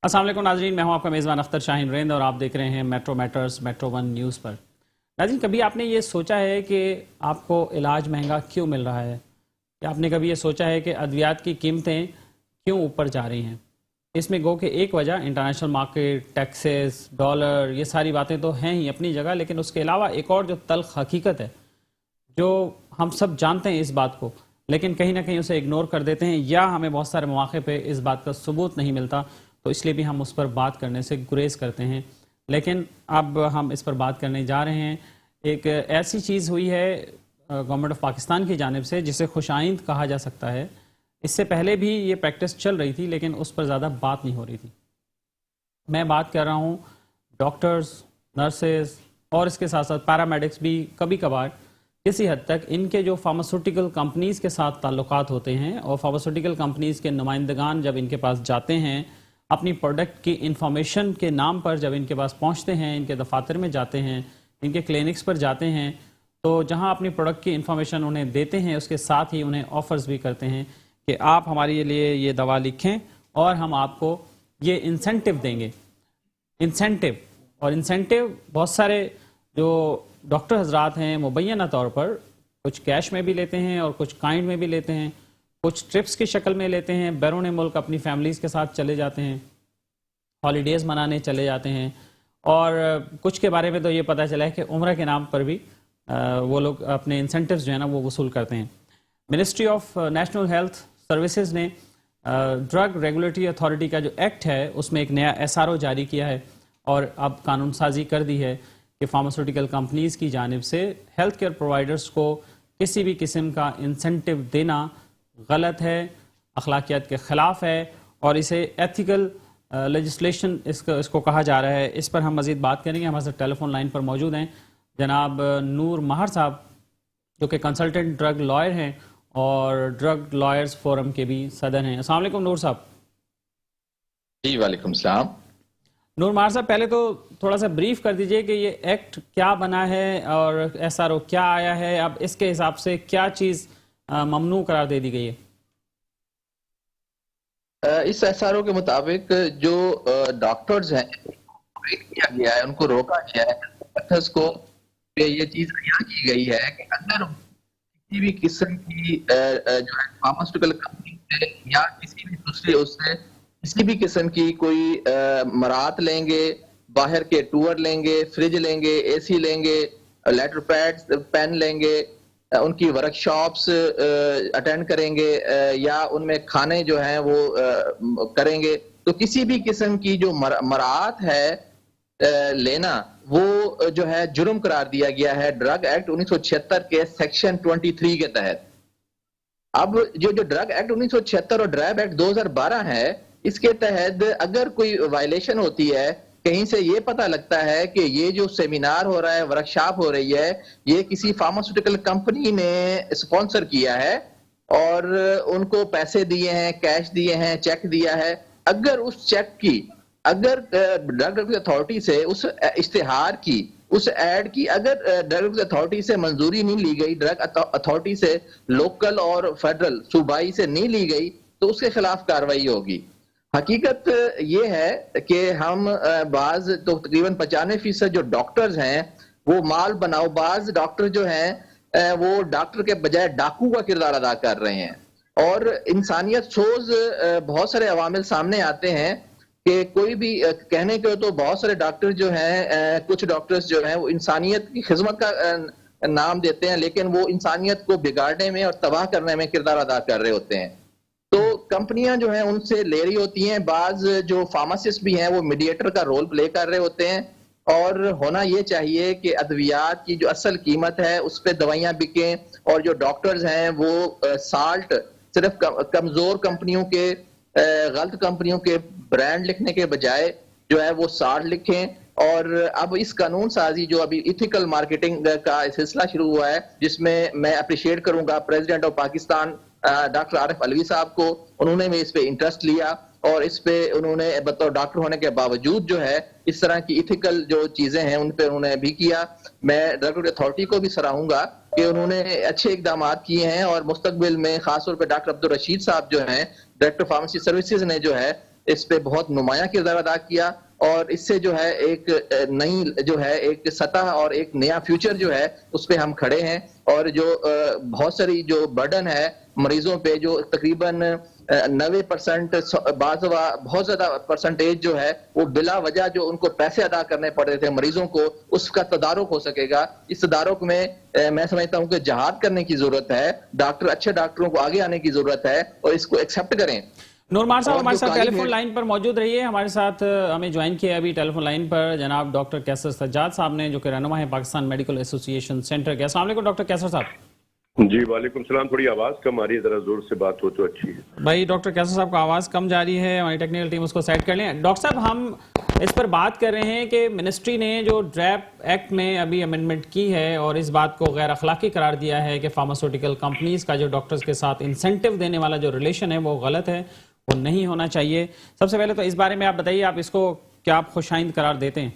अस्सलाम वालेकुम नाज़रीन, मैं हूं आपका मेज़बान अख्तर शाहीन रेंद और आप देख रहे हैं metro matters metro one news पर। नाज़रीन, कभी आपने ये सोचा है कि आपको इलाज महंगा क्यों मिल रहा है? या आपने कभी ये सोचा है कि अद्वियात की कीमतें क्यों ऊपर जा रही हैं? इसमें गो कि एक वजह इंटरनेशनल मार्केट, टैक्सेस, डॉलर, ये सारी बातें तो हैं ही अपनी जगह, लेकिन उसके अलावा एक और जो तल्ख हकीकत है, जो हम सब जानते हैं इस बात को, लेकिन कहीं ना कहीं उसे इग्नोर कर देते हैं या हमें बहुत सारे मौके पे इस बात का सबूत नहीं मिलता, तो इसलिए भी हम उस पर बात करने से गुरेज करते हैं। लेकिन अब हम इस पर बात करने जा रहे हैं। एक ऐसी चीज़ हुई है गवर्नमेंट ऑफ पाकिस्तान की जानिब से जिसे खुशाइंद कहा जा सकता है। इससे पहले भी ये प्रैक्टिस चल रही थी, लेकिन उस पर ज़्यादा बात नहीं हो रही थी। मैं बात कर रहा हूँ डॉक्टर्स, नर्सेज और इसके साथ साथ पैरामेडिक्स भी कभी कभार किसी हद तक इनके जो फार्मास्यूटिकल कंपनीज़ के साथ ताल्लुकात होते हैं और फार्मास्यूटिकल कंपनीज़ के नुमाइंदगान जब इनके पास जाते हैं, अपनी प्रोडक्ट की इंफॉर्मेशन के नाम पर जब इनके पास पहुंचते हैं, इनके दफातर में जाते हैं, इनके क्लिनिक्स पर जाते हैं, तो जहां अपनी प्रोडक्ट की इंफॉर्मेशन उन्हें देते हैं, उसके साथ ही उन्हें ऑफ़र्स भी करते हैं कि आप हमारे लिए ये दवा लिखें और हम आपको ये इंसेंटिव देंगे। इंसेंटिव बहुत सारे जो डॉक्टर हजरात हैं मुबैना तौर पर कुछ कैश में भी लेते हैं और कुछ काइंड में भी लेते हैं, कुछ ट्रिप्स की शक्ल में लेते हैं, बैरून मुल्क अपनी फैमिलीज़ के साथ चले जाते हैं, हॉलीडेज़ मनाने चले जाते हैं। और कुछ के बारे में तो ये पता चला है कि उम्र के नाम पर भी वो लोग अपने इंसेंटिव्स जो है ना वो वसूल करते हैं। Ministry of national health services ने ड्रग रेगुलेटरी अथॉरिटी का जो एक्ट है उसमें एक नया SRO जारी किया है और अब कानून साजी कर दी है कि फार्मास्यूटिकल कंपनीज़ की जानिब से हेल्थ केयर प्रोवाइडर्स को किसी भी किस्म का इंसेंटिव देना गलत है, अखलाकियात के ख़िलाफ़ है और इसे एथिकल लेजिस्लेशन इसको कहा जा रहा है। इस पर हम मज़ीद बात करेंगे। हमारे साथ टेलीफोन लाइन पर मौजूद हैं जनाब नूर महर साहब, जो कि कंसल्टेंट ड्रग लॉयर हैं और ड्रग लॉयर्स फोरम के भी सदर हैं। अस्सलाम वालेकुम नूर साहब। जी वालेकुम सलाम। नूर महर साहब, पहले तो थोड़ा सा ब्रीफ कर दीजिए कि ये एक्ट क्या बना है और SRO क्या आया है, अब इसके हिसाब से क्या चीज़ ममनू करार दे दी गई है? इस SRO के मुताबिक जो डॉक्टर्स हैं किया गया है, उनको रोका गया है डॉक्टर्स को, ये चीज यहाँ की गई है कि अगर किसी भी किस्म की जो है फार्मास्यूटिकल कंपनी से या किसी भी दूसरे उससे किसी भी किस्म की कोई मराहत लेंगे, बाहर के टूर लेंगे, फ्रिज लेंगे, AC लेंगे, लेटर पैड्स पेन लेंगे, उनकी वर्कशॉप्स अटेंड करेंगे या उनमें खाने जो हैं वो करेंगे, तो किसी भी किस्म की जो मराहत है लेना वो जो है जुर्म करार दिया गया है ड्रग एक्ट 1976 के सेक्शन 23 के तहत। अब जो ड्रग एक्ट 1976 और ड्रग एक्ट 2012 है, इसके तहत अगर कोई वायलेशन होती है, कहीं से ये पता लगता है कि ये जो सेमिनार हो रहा है, वर्कशॉप हो रही है, ये किसी फार्मास्यूटिकल कंपनी ने स्पॉन्सर किया है और उनको पैसे दिए हैं, कैश दिए हैं, चेक दिया है, अगर उस चेक की, अगर ड्रग अथॉरिटी से उस इश्तिहार की, उस एड की अगर ड्रग अथॉरिटी से मंजूरी नहीं ली गई, ड्रग अथॉरिटी से लोकल और फेडरल सूबाई से नहीं ली गई, तो उसके खिलाफ कार्रवाई होगी। हकीकत ये है कि हम बाज तो तकरीबन 95% जो डॉक्टर्स हैं वो माल बनाओ, बाज डॉक्टर जो हैं वो डॉक्टर के बजाय डाकू का किरदार अदा कर रहे हैं और इंसानियत सोज बहुत सारे अवामिल सामने आते हैं कि कोई भी कहने के तो बहुत सारे डॉक्टर जो हैं, कुछ डॉक्टर्स जो हैं वो इंसानियत की खिदमत का नाम देते हैं, लेकिन वो इंसानियत को बिगाड़ने में और तबाह करने में किरदार अदा कर रहे होते हैं। तो कंपनियां जो हैं उनसे ले रही होती हैं, बाज जो फार्मासिस्ट भी हैं वो मीडिएटर का रोल प्ले कर रहे होते हैं और होना ये चाहिए कि अद्वियात की जो असल कीमत है उस पर दवाइयां बिकें और जो डॉक्टर्स हैं वो साल्ट सिर्फ कमजोर कंपनियों के, गलत कंपनियों के ब्रांड लिखने के बजाय जो है वो साल्ट लिखें। और अब इस कानून साजी जो अभी इथिकल मार्केटिंग का सिलसिला शुरू हुआ है, जिसमें मैं अप्रिशिएट करूंगा president of Pakistan doctor Arif Alvi साहब को, उन्होंने भी इस पे इंटरेस्ट लिया और इस पे उन्होंने बतौर डॉक्टर होने के बावजूद जो है इस तरह की इथिकल जो चीजें हैं उन पे उन्होंने भी किया। मैं ड्रग अथॉरिटी को भी सराहूंगा कि उन्होंने अच्छे इकदाम किए हैं और मुस्तकबिल में खासतौर पर डॉक्टर अब्दुल रशीद साहब जो हैं डायरेक्टर फार्मेसी सर्विसेज ने जो है اس پہ بہت نمایاں کردار ادا کیا، اور اس سے جو ہے ایک نئی جو ہے ایک سطح اور ایک نیا فیوچر جو ہے اس پہ ہم کھڑے ہیں، اور جو بہت ساری جو برڈن ہے مریضوں پہ، جو تقریباً 90% بعض بہت زیادہ پرسنٹیج جو ہے وہ بلا وجہ جو ان کو پیسے ادا کرنے پڑ رہے تھے مریضوں کو، اس کا تدارک ہو سکے گا۔ اس تدارک میں میں سمجھتا ہوں کہ جہاد کرنے کی ضرورت ہے، اچھے ڈاکٹروں کو آگے آنے کی ضرورت ہے اور اس کو ایکسیپٹ کریں۔ نورمار صاحب اور ہمارے جو ساتھ قالب ٹیلی فون ہے- لائن پر موجود رہیے، ہمارے ساتھ ہمیں جوائن کیا ابھی ٹیلی فون لائن پر جناب ڈاکٹر کیسر سجاد صاحب نے، جو کہ رہنما ہے پاکستان میڈیکل ایسوسی ایشن سینٹر کے۔ السلام علیکم ڈاکٹر کیسر صاحب۔ جی وعلیکم السلام، تھوڑی آواز کم آ رہی ہے، ذرا زور سے بات ہو تو اچھی ہے۔ بھائی ڈاکٹر کیسر صاحب کا آواز کم جا رہی ہے، ہماری ٹیکنیکل ٹیم اس کو سیٹ کر لیں۔ ڈاکٹر صاحب ہم اس پر بات کر رہے ہیں کہ منسٹری نے جو ڈریپ ایکٹ میں ابھی امینڈمنٹ کی ہے اور اس بات کو غیر اخلاقی قرار دیا ہے کہ فارماسیوٹیکل کمپنیز کا جو ڈاکٹرز کے ساتھ انسینٹیو دینے والا جو ریلیشن ہے وہ غلط ہے، وہ نہیں ہونا چاہیے۔ سب سے پہلے تو اس بارے میں آپ بتائیے، آپ اس کو کیا آپ خوشائند قرار دیتے ہیں؟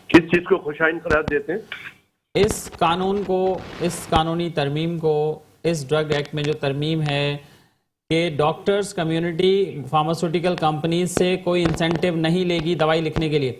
کس چیز کو خوشائند قرار دیتے ہیں؟ اس قانون کو، اس قانونی ترمیم کو، اس ڈرگ ایکٹ میں جو ترمیم ہے کہ ڈاکٹرز کمیونٹی فارماسیوٹیکل کمپنیز سے کوئی انسینٹیو نہیں لے گی دوائی لکھنے کے لیے۔